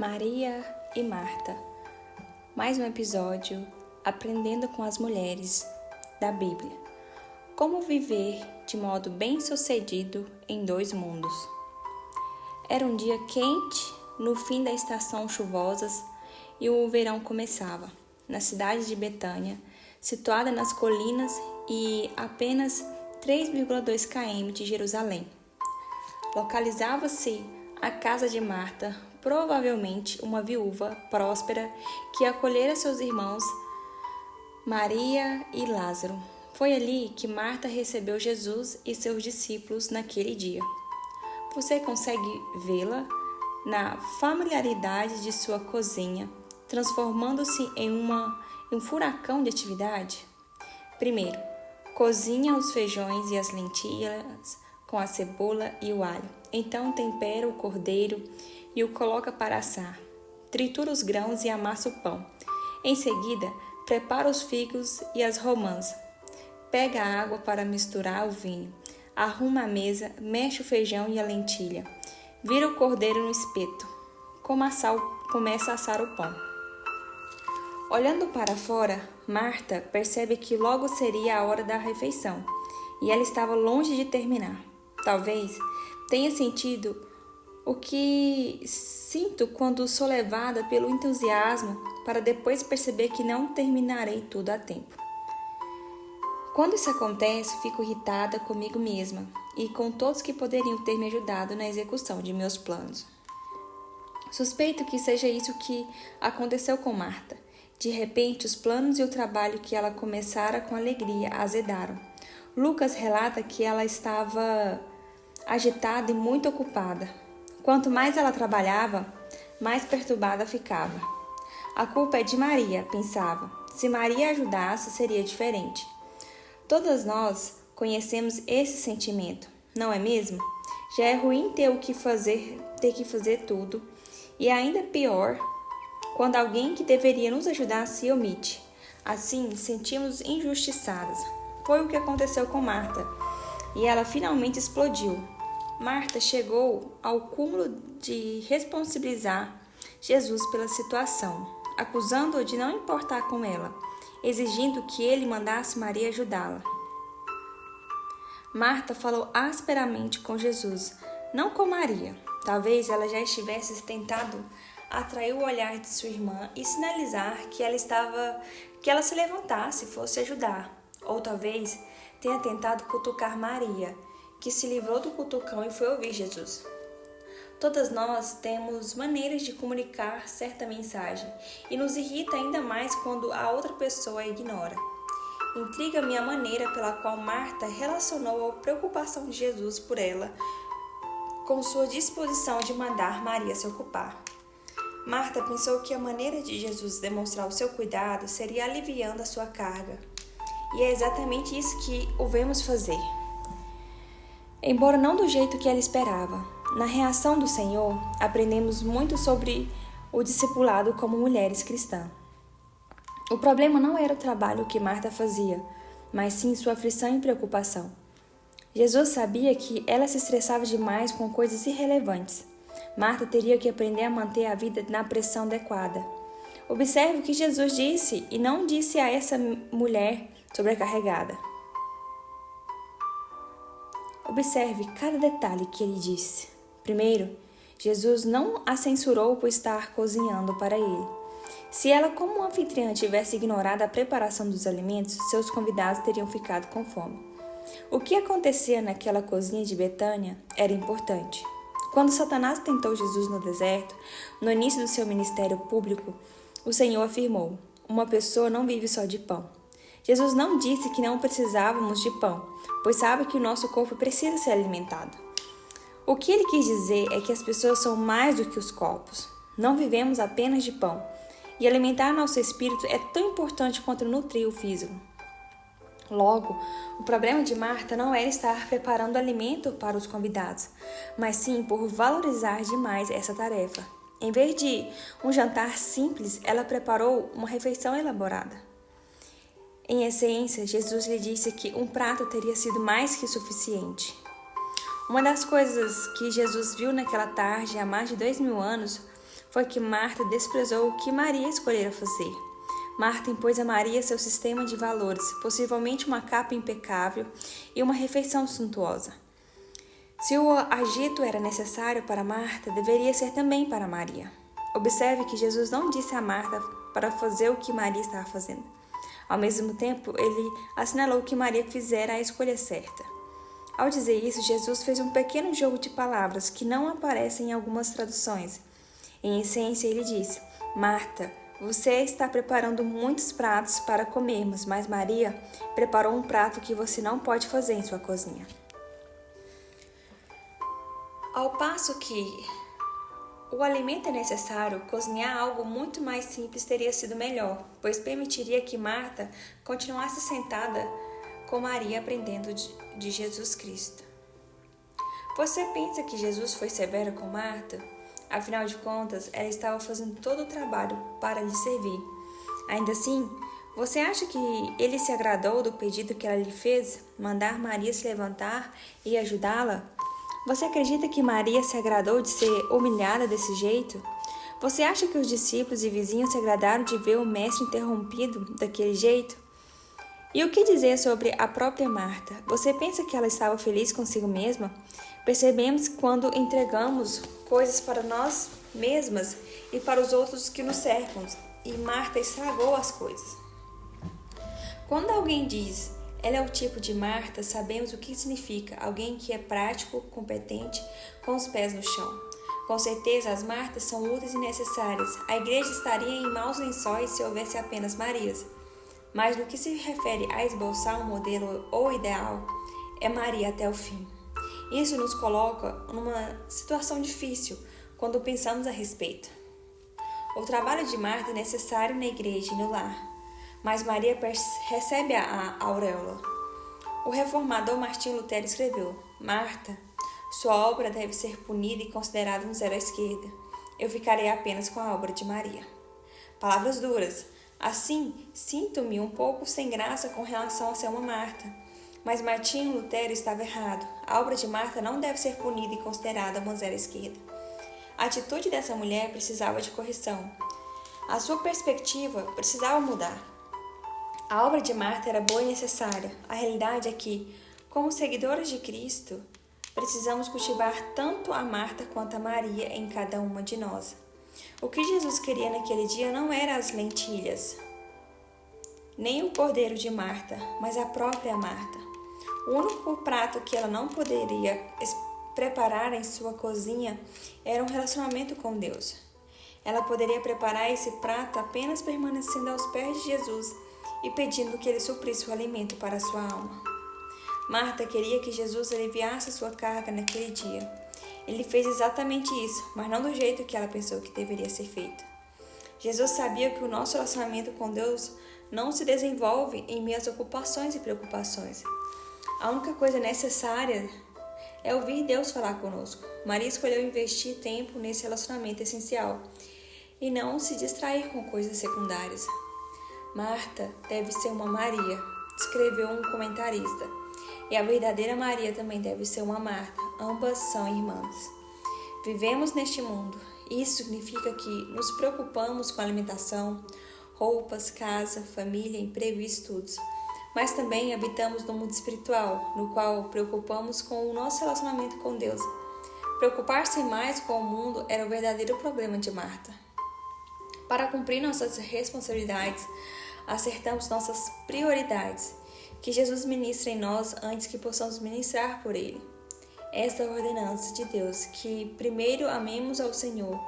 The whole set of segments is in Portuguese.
Maria e Marta. Mais um episódio aprendendo com as mulheres da Bíblia. Como viver de modo bem-sucedido em dois mundos. Era um dia quente, no fim da estação chuvosa, e o verão começava. Na cidade de Betânia, situada nas colinas e apenas 3,2 km de Jerusalém. Localizava-se a casa de Marta, provavelmente uma viúva próspera que acolhera seus irmãos Maria e Lázaro. Foi ali que Marta recebeu Jesus e seus discípulos naquele dia. Você consegue vê-la na familiaridade de sua cozinha, transformando-se em um furacão de atividade? Primeiro, cozinha os feijões e as lentilhas com a cebola e o alho. Então tempera o cordeiro e o coloca para assar. Tritura os grãos e amassa o pão. Em seguida, prepara os figos e as romãs. Pega a água para misturar o vinho. Arruma a mesa, mexe o feijão e a lentilha. Vira o cordeiro no espeto. Começa a assar o pão. Olhando para fora, Marta percebe que logo seria a hora da refeição, e ela estava longe de terminar. Talvez tenha sentido o que sinto quando sou levada pelo entusiasmo para depois perceber que não terminarei tudo a tempo. Quando isso acontece, fico irritada comigo mesma e com todos que poderiam ter me ajudado na execução de meus planos. Suspeito que seja isso que aconteceu com Marta. De repente, os planos e o trabalho que ela começara com alegria azedaram. Lucas relata que ela estava agitada e muito ocupada. Quanto mais ela trabalhava, mais perturbada ficava. A culpa é de Maria, pensava. Se Maria ajudasse, seria diferente. Todas nós conhecemos esse sentimento, não é mesmo? Já é ruim ter que fazer tudo, e ainda pior quando alguém que deveria nos ajudar se omite. Assim, sentimos injustiçadas. Foi o que aconteceu com Marta, e ela finalmente explodiu. Marta chegou ao cúmulo de responsabilizar Jesus pela situação, acusando-o de não importar com ela, exigindo que ele mandasse Maria ajudá-la. Marta falou asperamente com Jesus, não com Maria. Talvez ela já estivesse tentado atrair o olhar de sua irmã e sinalizar que ela se levantasse e fosse ajudar. Ou talvez tenha tentado cutucar Maria, que se livrou do cutucão e foi ouvir Jesus. Todas nós temos maneiras de comunicar certa mensagem e nos irrita ainda mais quando a outra pessoa a ignora. Intriga-me a maneira pela qual Marta relacionou a preocupação de Jesus por ela com sua disposição de mandar Maria se ocupar. Marta pensou que a maneira de Jesus demonstrar o seu cuidado seria aliviando a sua carga. E é exatamente isso que o vemos fazer. Embora não do jeito que ela esperava. Na reação do Senhor, aprendemos muito sobre o discipulado como mulheres cristãs. O problema não era o trabalho que Marta fazia, mas sim sua aflição e preocupação. Jesus sabia que ela se estressava demais com coisas irrelevantes. Marta teria que aprender a manter a vida na pressão adequada. Observe o que Jesus disse e não disse a essa mulher sobrecarregada. Observe cada detalhe que ele disse. Primeiro, Jesus não a censurou por estar cozinhando para ele. Se ela, como anfitriã, tivesse ignorado a preparação dos alimentos, seus convidados teriam ficado com fome. O que acontecia naquela cozinha de Betânia era importante. Quando Satanás tentou Jesus no deserto, no início do seu ministério público, o Senhor afirmou: uma pessoa não vive só de pão. Jesus não disse que não precisávamos de pão, pois sabe que o nosso corpo precisa ser alimentado. O que ele quis dizer é que as pessoas são mais do que os corpos. Não vivemos apenas de pão, e alimentar nosso espírito é tão importante quanto nutrir o físico. Logo, o problema de Marta não era estar preparando alimento para os convidados, mas sim por valorizar demais essa tarefa. Em vez de um jantar simples, ela preparou uma refeição elaborada. Em essência, Jesus lhe disse que um prato teria sido mais que suficiente. Uma das coisas que Jesus viu naquela tarde há mais de 2000 anos foi que Marta desprezou o que Maria escolhera fazer. Marta impôs a Maria seu sistema de valores, possivelmente uma capa impecável e uma refeição suntuosa. Se o agito era necessário para Marta, deveria ser também para Maria. Observe que Jesus não disse a Marta para fazer o que Maria estava fazendo. Ao mesmo tempo, ele assinalou que Maria fizera a escolha certa. Ao dizer isso, Jesus fez um pequeno jogo de palavras que não aparecem em algumas traduções. Em essência, ele disse: Marta, você está preparando muitos pratos para comermos, mas Maria preparou um prato que você não pode fazer em sua cozinha. Ao passo que o alimento é necessário, cozinhar algo muito mais simples teria sido melhor, pois permitiria que Marta continuasse sentada com Maria aprendendo de Jesus Cristo. Você pensa que Jesus foi severo com Marta? Afinal de contas, ela estava fazendo todo o trabalho para lhe servir. Ainda assim, você acha que ele se agradou do pedido que ela lhe fez, mandar Maria se levantar e ajudá-la? Você acredita que Maria se agradou de ser humilhada desse jeito? Você acha que os discípulos e vizinhos se agradaram de ver o mestre interrompido daquele jeito? E o que dizer sobre a própria Marta? Você pensa que ela estava feliz consigo mesma? Percebemos quando entregamos coisas para nós mesmas e para os outros que nos cercam, e Marta estragou as coisas. Quando alguém diz, ela é o tipo de Marta, sabemos o que significa, alguém que é prático, competente, com os pés no chão. Com certeza, as Martas são úteis e necessárias. A igreja estaria em maus lençóis se houvesse apenas Marias. Mas no que se refere a esboçar um modelo ou ideal, é Maria até o fim. Isso nos coloca numa situação difícil quando pensamos a respeito. O trabalho de Marta é necessário na igreja e no lar, mas Maria recebe a auréola. O reformador Martinho Lutero escreveu: Marta, sua obra deve ser punida e considerada um zero à esquerda. Eu ficarei apenas com a obra de Maria. Palavras duras. Assim, sinto-me um pouco sem graça com relação a ser uma Marta. Mas Martinho Lutero estava errado. A obra de Marta não deve ser punida e considerada uma zero à esquerda. A atitude dessa mulher precisava de correção. A sua perspectiva precisava mudar. A obra de Marta era boa e necessária. A realidade é que, como seguidores de Cristo, precisamos cultivar tanto a Marta quanto a Maria em cada uma de nós. O que Jesus queria naquele dia não era as lentilhas, nem o cordeiro de Marta, mas a própria Marta. O único prato que ela não poderia preparar em sua cozinha era um relacionamento com Deus. Ela poderia preparar esse prato apenas permanecendo aos pés de Jesus e pedindo que ele suprisse o alimento para a sua alma. Marta queria que Jesus aliviasse sua carga naquele dia. Ele fez exatamente isso, mas não do jeito que ela pensou que deveria ser feito. Jesus sabia que o nosso relacionamento com Deus não se desenvolve em meio às ocupações e preocupações. A única coisa necessária é ouvir Deus falar conosco. Maria escolheu investir tempo nesse relacionamento essencial e não se distrair com coisas secundárias. Marta deve ser uma Maria, escreveu um comentarista. E a verdadeira Maria também deve ser uma Marta. Ambas são irmãs. Vivemos neste mundo. Isso significa que nos preocupamos com alimentação, roupas, casa, família, emprego e estudos. Mas também habitamos no mundo espiritual, no qual preocupamos com o nosso relacionamento com Deus. Preocupar-se mais com o mundo era o verdadeiro problema de Marta. Para cumprir nossas responsabilidades, acertamos nossas prioridades. Que Jesus ministre em nós antes que possamos ministrar por Ele. Esta é a ordenança de Deus, que primeiro amemos ao Senhor,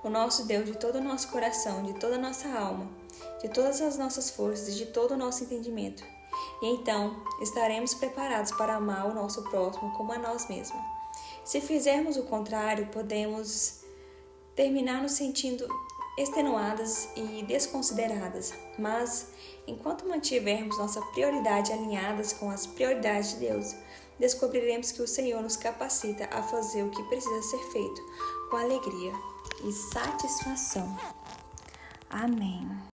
o nosso Deus, de todo o nosso coração, de toda a nossa alma, de todas as nossas forças e de todo o nosso entendimento. E então estaremos preparados para amar o nosso próximo como a nós mesmos. Se fizermos o contrário, podemos terminar nos sentindo extenuadas e desconsideradas, mas enquanto mantivermos nossa prioridade alinhadas com as prioridades de Deus, descobriremos que o Senhor nos capacita a fazer o que precisa ser feito com alegria e satisfação. Amém.